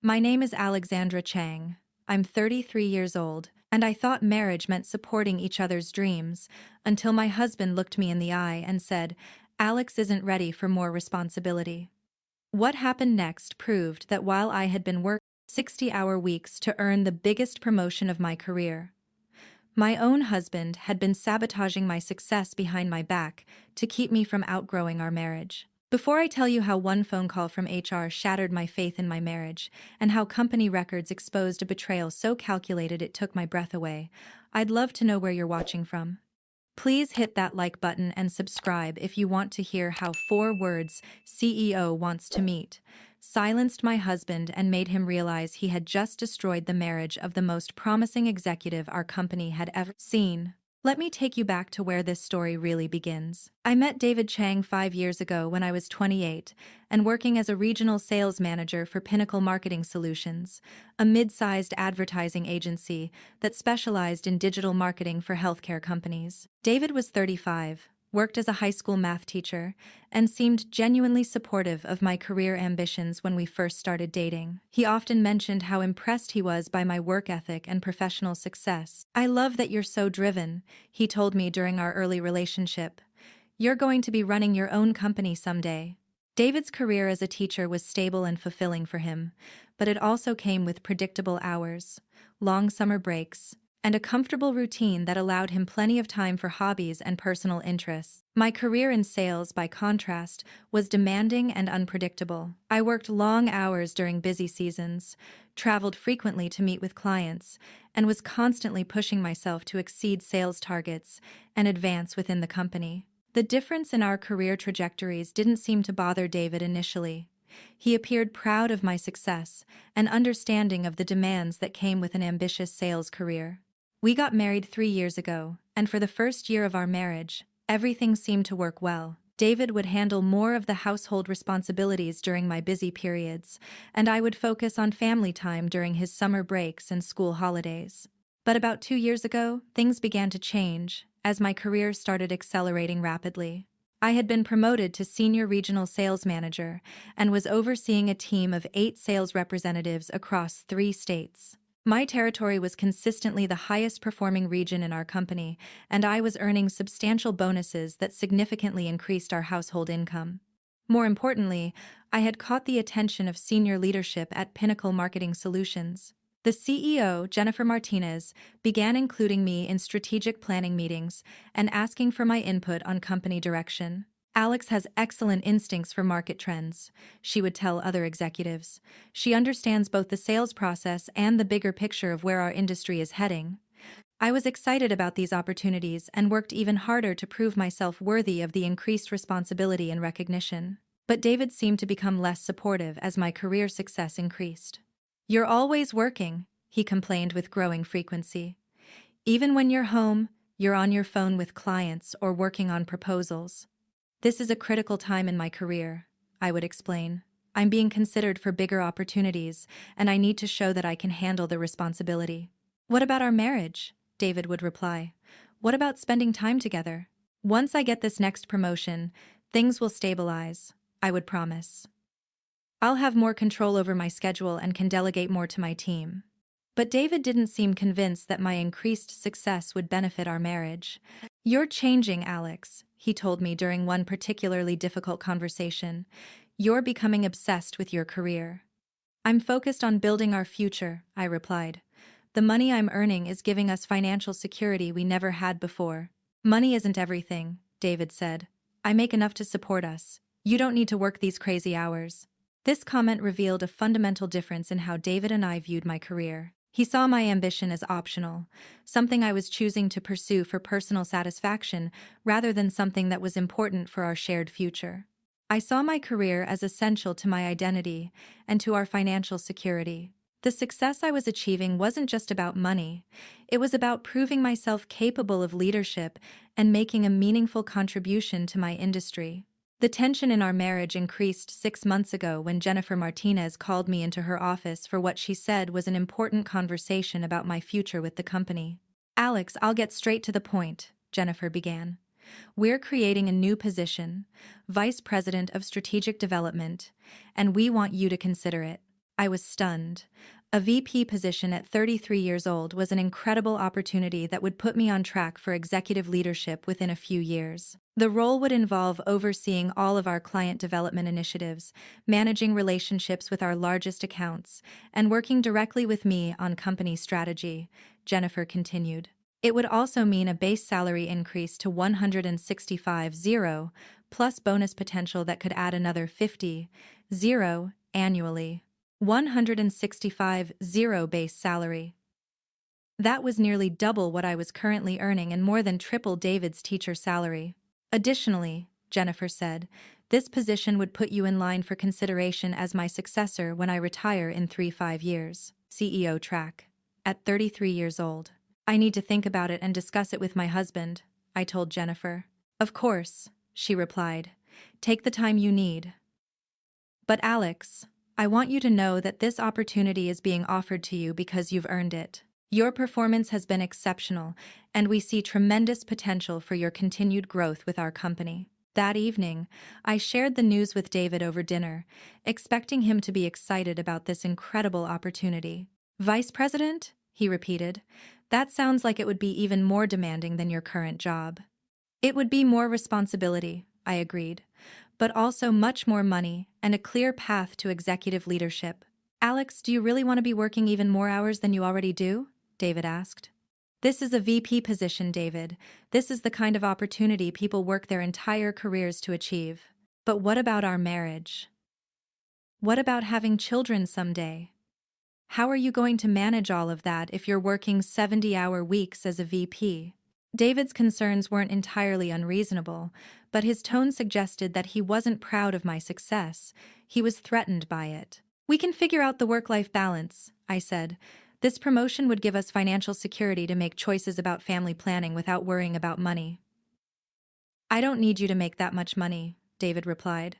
My name is Alexandra Chang. I'm 33 years old, and I thought marriage meant supporting each other's dreams, until my husband looked me in the eye and said, "Alex isn't ready for more responsibility." What happened next proved that while I had been working 60-hour weeks to earn the biggest promotion of my career, my own husband had been sabotaging my success behind my back to keep me from outgrowing our marriage. Before I tell you how one phone call from HR shattered my faith in my marriage, and how company records exposed a betrayal so calculated it took my breath away, I'd love to know where you're watching from. Please hit that like button and subscribe if you want to hear how 4 words CEO wants to meet silenced my husband and made him realize he had just destroyed the marriage of the most promising executive our company had ever seen. Let me take you back to where this story really begins. I met David Chang 5 years ago when I was 28 and working as a regional sales manager for Pinnacle Marketing Solutions, a mid-sized advertising agency that specialized in digital marketing for healthcare companies. David was 35, worked as a high school math teacher, and seemed genuinely supportive of my career ambitions when we first started dating. He often mentioned how impressed he was by my work ethic and professional success. "I love that you're so driven," he told me during our early relationship. "You're going to be running your own company someday." David's career as a teacher was stable and fulfilling for him, but it also came with predictable hours, long summer breaks, and a comfortable routine that allowed him plenty of time for hobbies and personal interests. My career in sales, by contrast, was demanding and unpredictable. I worked long hours during busy seasons, traveled frequently to meet with clients, and was constantly pushing myself to exceed sales targets and advance within the company. The difference in our career trajectories didn't seem to bother David initially. He appeared proud of my success and understanding of the demands that came with an ambitious sales career. We got married 3 years ago, and for the first year of our marriage, everything seemed to work well. David would handle more of the household responsibilities during my busy periods, and I would focus on family time during his summer breaks and school holidays. But about 2 years ago, things began to change, as my career started accelerating rapidly. I had been promoted to senior regional sales manager and was overseeing a team of 8 sales representatives across 3 states. My territory was consistently the highest performing region in our company, and I was earning substantial bonuses that significantly increased our household income. More importantly, I had caught the attention of senior leadership at Pinnacle Marketing Solutions. The CEO, Jennifer Martinez, began including me in strategic planning meetings and asking for my input on company direction. "Alex has excellent instincts for market trends," she would tell other executives. "She understands both the sales process and the bigger picture of where our industry is heading." I was excited about these opportunities and worked even harder to prove myself worthy of the increased responsibility and recognition. But David seemed to become less supportive as my career success increased. "You're always working," he complained with growing frequency. "Even when you're home, you're on your phone with clients or working on proposals." "This is a critical time in my career," I would explain. "I'm being considered for bigger opportunities, and I need to show that I can handle the responsibility." "What about our marriage?" David would reply. "What about spending time together?" "Once I get this next promotion, things will stabilize," I would promise. "I'll have more control over my schedule and can delegate more to my team." But David didn't seem convinced that my increased success would benefit our marriage. "You're changing, Alex," he told me during one particularly difficult conversation. "You're becoming obsessed with your career." "I'm focused on building our future," I replied. "The money I'm earning is giving us financial security we never had before." "Money isn't everything," David said. "I make enough to support us. You don't need to work these crazy hours." This comment revealed a fundamental difference in how David and I viewed my career. He saw my ambition as optional, something I was choosing to pursue for personal satisfaction rather than something that was important for our shared future. I saw my career as essential to my identity and to our financial security. The success I was achieving wasn't just about money. It was about proving myself capable of leadership and making a meaningful contribution to my industry. The tension in our marriage increased 6 months ago when Jennifer Martinez called me into her office for what she said was an important conversation about my future with the company. "Alex, I'll get straight to the point," Jennifer began. "We're creating a new position, Vice President of Strategic Development, and we want you to consider it." I was stunned. A VP position at 33 years old was an incredible opportunity that would put me on track for executive leadership within a few years. The role would involve overseeing all of our client development initiatives, managing relationships with our largest accounts, and working directly with me on company strategy, Jennifer continued. It would also mean a base salary increase to 165,000, plus bonus potential that could add another 50,000 annually. 165,000 base salary. That was nearly double what I was currently earning and more than triple David's teacher salary. Additionally, Jennifer said, this position would put you in line for consideration as my successor when I retire in 3-5 years. CEO track. At 33 years old. I need to think about it and discuss it with my husband, I told Jennifer. Of course, she replied. Take the time you need. But Alex, I want you to know that this opportunity is being offered to you because you've earned it. Your performance has been exceptional, and we see tremendous potential for your continued growth with our company. That evening, I shared the news with David over dinner, expecting him to be excited about this incredible opportunity. Vice President? He repeated. That sounds like it would be even more demanding than your current job. It would be more responsibility, I agreed, but also much more money and a clear path to executive leadership. Alex, do you really want to be working even more hours than you already do? David asked. This is a VP position, David. This is the kind of opportunity people work their entire careers to achieve. But what about our marriage? What about having children someday? How are you going to manage all of that if you're working 70-hour weeks as a VP? David's concerns weren't entirely unreasonable, but his tone suggested that he wasn't proud of my success. He was threatened by it. We can figure out the work-life balance, I said. This promotion would give us financial security to make choices about family planning without worrying about money. I don't need you to make that much money, David replied.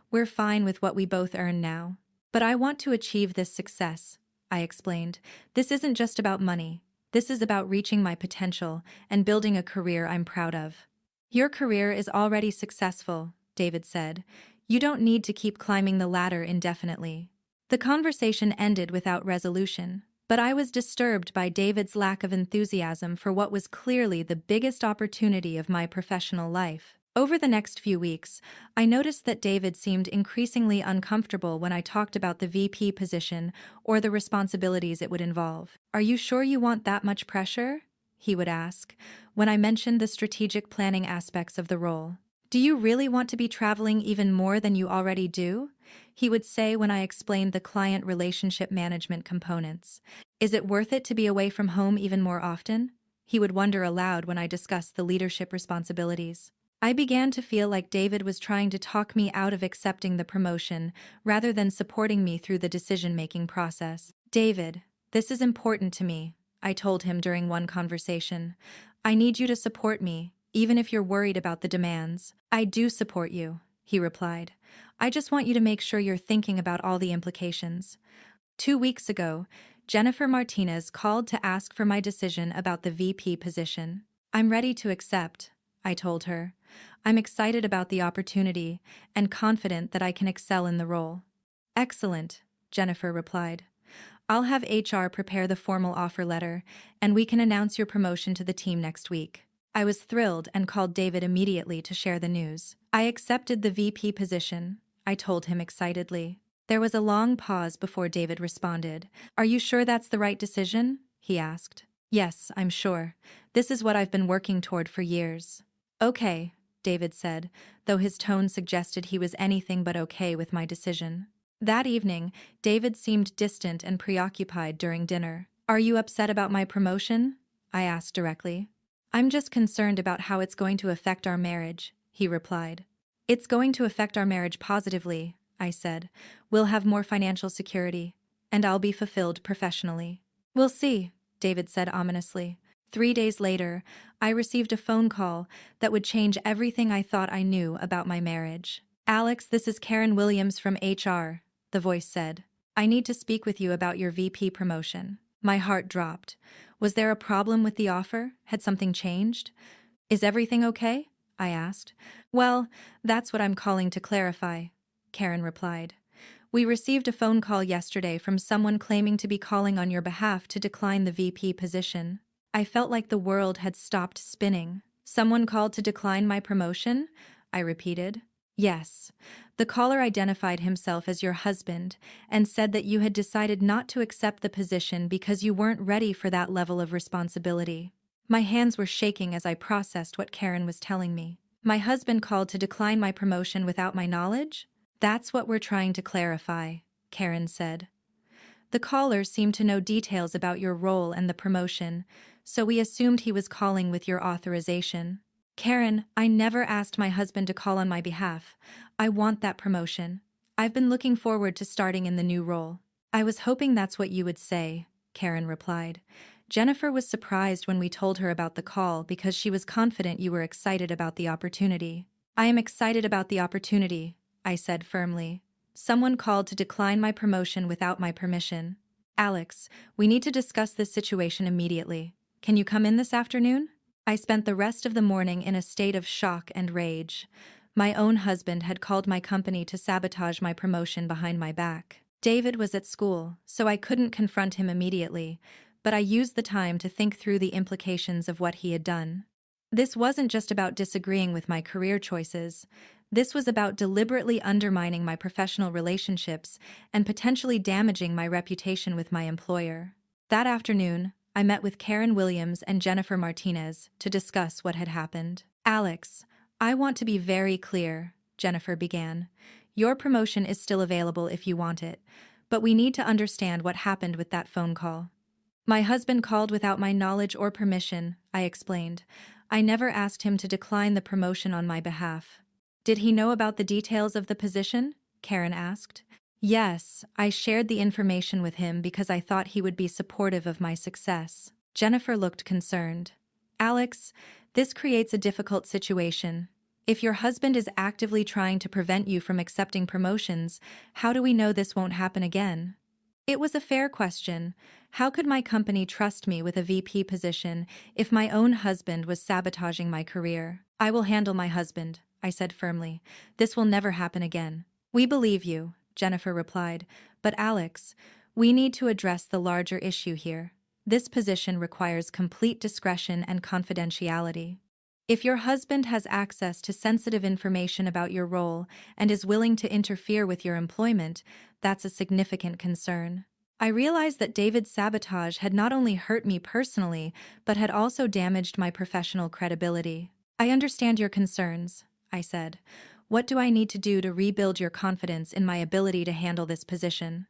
We're fine with what we both earn now. But I want to achieve this success, I explained. This isn't just about money. This is about reaching my potential and building a career I'm proud of. Your career is already successful, David said. You don't need to keep climbing the ladder indefinitely. The conversation ended without resolution, but I was disturbed by David's lack of enthusiasm for what was clearly the biggest opportunity of my professional life. Over the next few weeks, I noticed that David seemed increasingly uncomfortable when I talked about the VP position or the responsibilities it would involve. Are you sure you want that much pressure? He would ask, when I mentioned the strategic planning aspects of the role. Do you really want to be traveling even more than you already do? He would say when I explained the client relationship management components. Is it worth it to be away from home even more often? He would wonder aloud when I discussed the leadership responsibilities. I began to feel like David was trying to talk me out of accepting the promotion rather than supporting me through the decision-making process. David, this is important to me, I told him during one conversation. I need you to support me, even if you're worried about the demands. I do support you, he replied. I just want you to make sure you're thinking about all the implications. 2 weeks ago, Jennifer Martinez called to ask for my decision about the VP position. I'm ready to accept, I told her. I'm excited about the opportunity and confident that I can excel in the role. Excellent, Jennifer replied. I'll have HR prepare the formal offer letter, and we can announce your promotion to the team next week. I was thrilled and called David immediately to share the news. I accepted the VP position, I told him excitedly. There was a long pause before David responded. Are you sure that's the right decision? He asked. Yes, I'm sure. This is what I've been working toward for years. Okay, David said, though his tone suggested he was anything but okay with my decision. That evening, David seemed distant and preoccupied during dinner. Are you upset about my promotion? I asked directly. I'm just concerned about how it's going to affect our marriage, he replied. It's going to affect our marriage positively, I said. We'll have more financial security, and I'll be fulfilled professionally. We'll see, David said ominously. 3 days later, I received a phone call that would change everything I thought I knew about my marriage. Alex, this is Karen Williams from HR, the voice said. I need to speak with you about your VP promotion. My heart dropped. Was there a problem with the offer? Had something changed? Is everything okay? I asked. Well, that's what I'm calling to clarify, Karen replied. We received a phone call yesterday from someone claiming to be calling on your behalf to decline the VP position. I felt like the world had stopped spinning. Someone called to decline my promotion? I repeated. Yes. The caller identified himself as your husband and said that you had decided not to accept the position because you weren't ready for that level of responsibility. My hands were shaking as I processed what Karen was telling me. My husband called to decline my promotion without my knowledge? That's what we're trying to clarify, Karen said. The caller seemed to know details about your role and the promotion, so we assumed he was calling with your authorization. Karen, I never asked my husband to call on my behalf. I want that promotion. I've been looking forward to starting in the new role. I was hoping that's what you would say, Karen replied. Jennifer was surprised when we told her about the call because she was confident you were excited about the opportunity. I am excited about the opportunity, I said firmly. Someone called to decline my promotion without my permission. Alex, we need to discuss this situation immediately. Can you come in this afternoon? I spent the rest of the morning in a state of shock and rage. My own husband had called my company to sabotage my promotion behind my back. David was at school, so I couldn't confront him immediately, but I used the time to think through the implications of what he had done. This wasn't just about disagreeing with my career choices. This was about deliberately undermining my professional relationships and potentially damaging my reputation with my employer. That afternoon, I met with Karen Williams and Jennifer Martinez to discuss what had happened. Alex, I want to be very clear, Jennifer began. Your promotion is still available if you want it, but we need to understand what happened with that phone call. My husband called without my knowledge or permission, I explained. I never asked him to decline the promotion on my behalf. Did he know about the details of the position? Karen asked. Yes, I shared the information with him because I thought he would be supportive of my success. Jennifer looked concerned. Alex, this creates a difficult situation. If your husband is actively trying to prevent you from accepting promotions, how do we know this won't happen again? It was a fair question. How could my company trust me with a VP position if my own husband was sabotaging my career? I will handle my husband, I said firmly. This will never happen again. We believe you, Jennifer replied. But Alex, we need to address the larger issue here. This position requires complete discretion and confidentiality. If your husband has access to sensitive information about your role and is willing to interfere with your employment, that's a significant concern. I realized that David's sabotage had not only hurt me personally, but had also damaged my professional credibility. I understand your concerns, I said. What do I need to do to rebuild your confidence in my ability to handle this position?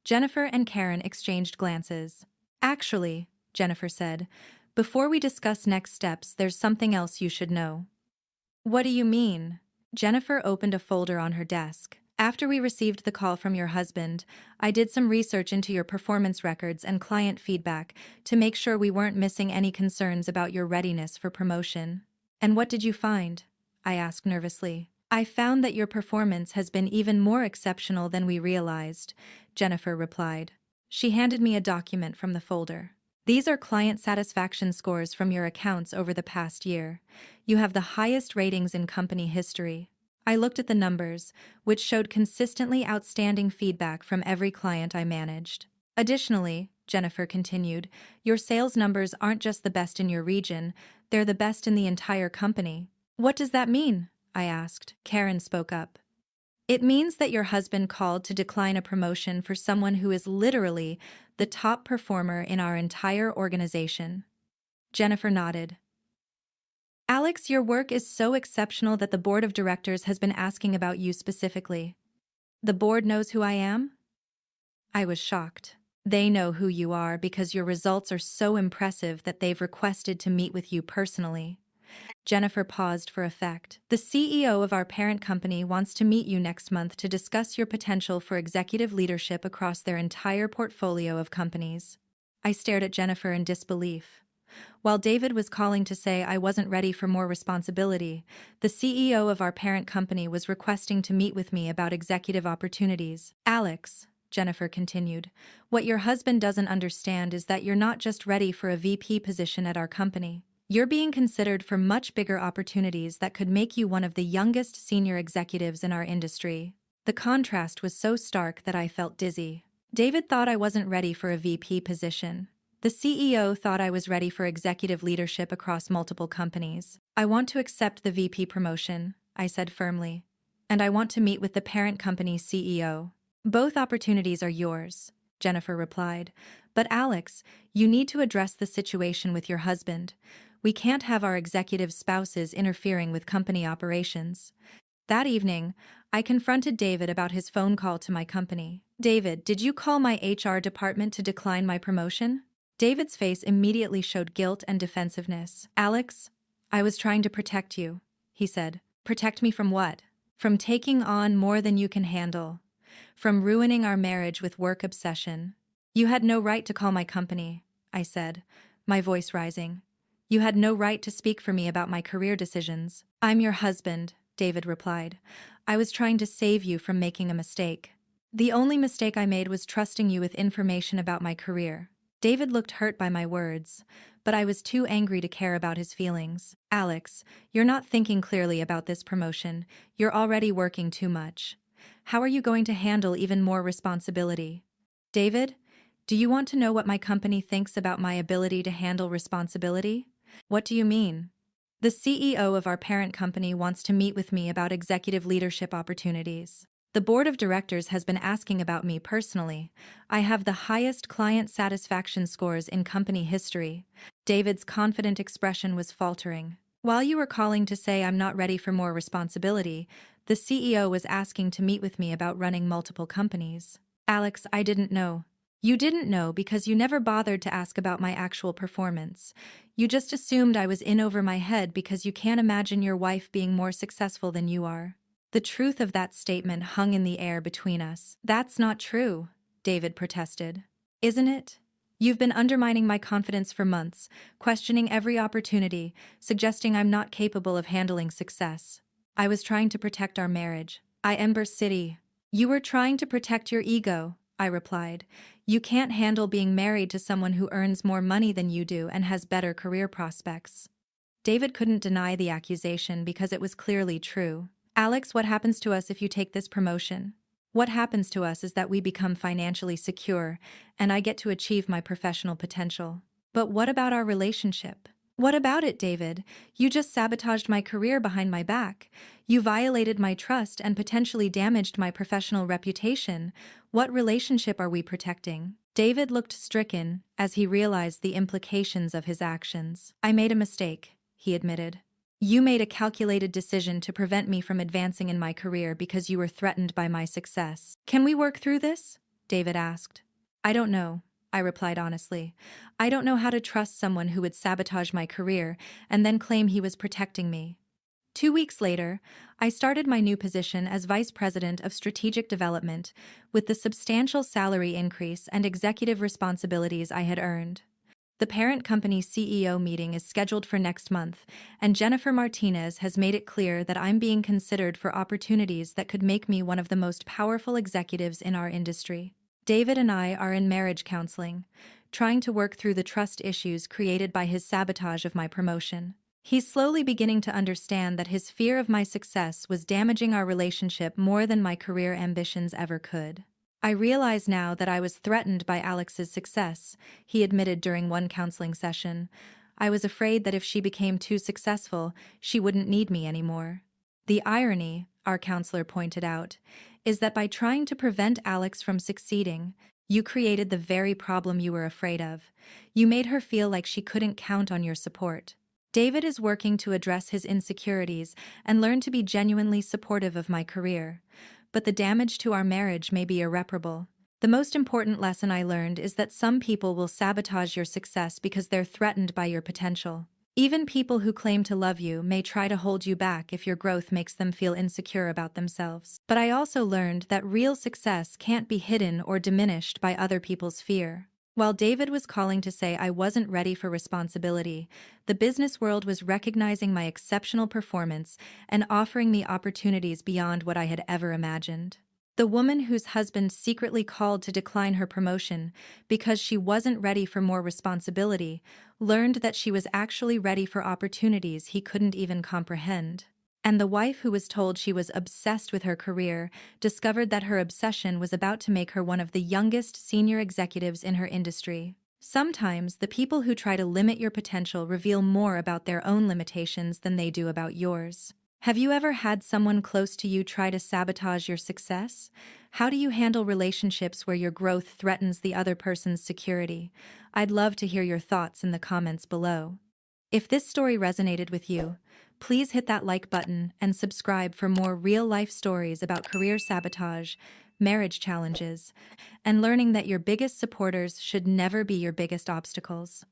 Jennifer and Karen exchanged glances. Actually, Jennifer said, before we discuss next steps, there's something else you should know. What do you mean? Jennifer opened a folder on her desk. After we received the call from your husband, I did some research into your performance records and client feedback to make sure we weren't missing any concerns about your readiness for promotion. And what did you find? I asked nervously. I found that your performance has been even more exceptional than we realized, Jennifer replied. She handed me a document from the folder. These are client satisfaction scores from your accounts over the past year. You have the highest ratings in company history. I looked at the numbers, which showed consistently outstanding feedback from every client I managed. Additionally, Jennifer continued, your sales numbers aren't just the best in your region, they're the best in the entire company. What does that mean? I asked. Karen spoke up. It means that your husband called to decline a promotion for someone who is literally the top performer in our entire organization. Jennifer nodded. Alex, your work is so exceptional that the board of directors has been asking about you specifically. The board knows who I am? I was shocked. They know who you are because your results are so impressive that they've requested to meet with you personally. Jennifer paused for effect. The CEO of our parent company wants to meet you next month to discuss your potential for executive leadership across their entire portfolio of companies. I stared at Jennifer in disbelief. While David was calling to say I wasn't ready for more responsibility, the CEO of our parent company was requesting to meet with me about executive opportunities. Alex, Jennifer continued, what your husband doesn't understand is that you're not just ready for a VP position at our company. You're being considered for much bigger opportunities that could make you one of the youngest senior executives in our industry. The contrast was so stark that I felt dizzy. David thought I wasn't ready for a VP position. The CEO thought I was ready for executive leadership across multiple companies. I want to accept the VP promotion, I said firmly. And I want to meet with the parent company's CEO. Both opportunities are yours, Jennifer replied. But Alex, you need to address the situation with your husband. We can't have our executive spouses interfering with company operations. That evening, I confronted David about his phone call to my company. David, did you call my HR department to decline my promotion? David's face immediately showed guilt and defensiveness. Alex, I was trying to protect you, he said. Protect me from what? From taking on more than you can handle. From ruining our marriage with work obsession. You had no right to call my company, I said, my voice rising. You had no right to speak for me about my career decisions. I'm your husband, David replied. I was trying to save you from making a mistake. The only mistake I made was trusting you with information about my career. David looked hurt by my words, but I was too angry to care about his feelings. Alex, you're not thinking clearly about this promotion. You're already working too much. How are you going to handle even more responsibility? David, do you want to know what my company thinks about my ability to handle responsibility? What do you mean? The CEO of our parent company wants to meet with me about executive leadership opportunities. The board of directors has been asking about me personally. I have the highest client satisfaction scores in company history. David's confident expression was faltering. While you were calling to say I'm not ready for more responsibility, the CEO was asking to meet with me about running multiple companies. Alex, I didn't know. You didn't know because you never bothered to ask about my actual performance. You just assumed I was in over my head because you can't imagine your wife being more successful than you are. The truth of that statement hung in the air between us. That's not true, David protested. Isn't it? You've been undermining my confidence for months, questioning every opportunity, suggesting I'm not capable of handling success. I was trying to protect our marriage. Ember City. You were trying to protect your ego, I replied. You can't handle being married to someone who earns more money than you do and has better career prospects. David couldn't deny the accusation because it was clearly true. Alex, what happens to us if you take this promotion? What happens to us is that we become financially secure, and I get to achieve my professional potential. But what about our relationship? What about it, David? You just sabotaged my career behind my back. You violated my trust and potentially damaged my professional reputation. What relationship are we protecting? David looked stricken as he realized the implications of his actions. I made a mistake, he admitted. You made a calculated decision to prevent me from advancing in my career because you were threatened by my success. Can we work through this? David asked. I don't know, I replied honestly. I don't know how to trust someone who would sabotage my career and then claim he was protecting me. 2 weeks later, I started my new position as Vice President of Strategic Development with the substantial salary increase and executive responsibilities I had earned. The parent company's CEO meeting is scheduled for next month, and Jennifer Martinez has made it clear that I'm being considered for opportunities that could make me one of the most powerful executives in our industry. David and I are in marriage counseling, trying to work through the trust issues created by his sabotage of my promotion. He's slowly beginning to understand that his fear of my success was damaging our relationship more than my career ambitions ever could. I realize now that I was threatened by Alex's success, he admitted during one counseling session. I was afraid that if she became too successful, she wouldn't need me anymore. The irony, our counselor pointed out, is that by trying to prevent Alex from succeeding, you created the very problem you were afraid of. You made her feel like she couldn't count on your support. David is working to address his insecurities and learn to be genuinely supportive of my career. But the damage to our marriage may be irreparable. The most important lesson I learned is that some people will sabotage your success because they're threatened by your potential. Even people who claim to love you may try to hold you back if your growth makes them feel insecure about themselves. But I also learned that real success can't be hidden or diminished by other people's fear. While David was calling to say I wasn't ready for responsibility, the business world was recognizing my exceptional performance and offering me opportunities beyond what I had ever imagined. The woman whose husband secretly called to decline her promotion because she wasn't ready for more responsibility learned that she was actually ready for opportunities he couldn't even comprehend. And the wife who was told she was obsessed with her career discovered that her obsession was about to make her one of the youngest senior executives in her industry. Sometimes, the people who try to limit your potential reveal more about their own limitations than they do about yours. Have you ever had someone close to you try to sabotage your success? How do you handle relationships where your growth threatens the other person's security? I'd love to hear your thoughts in the comments below. If this story resonated with you, please hit that like button and subscribe for more real-life stories about career sabotage, marriage challenges, and learning that your biggest supporters should never be your biggest obstacles.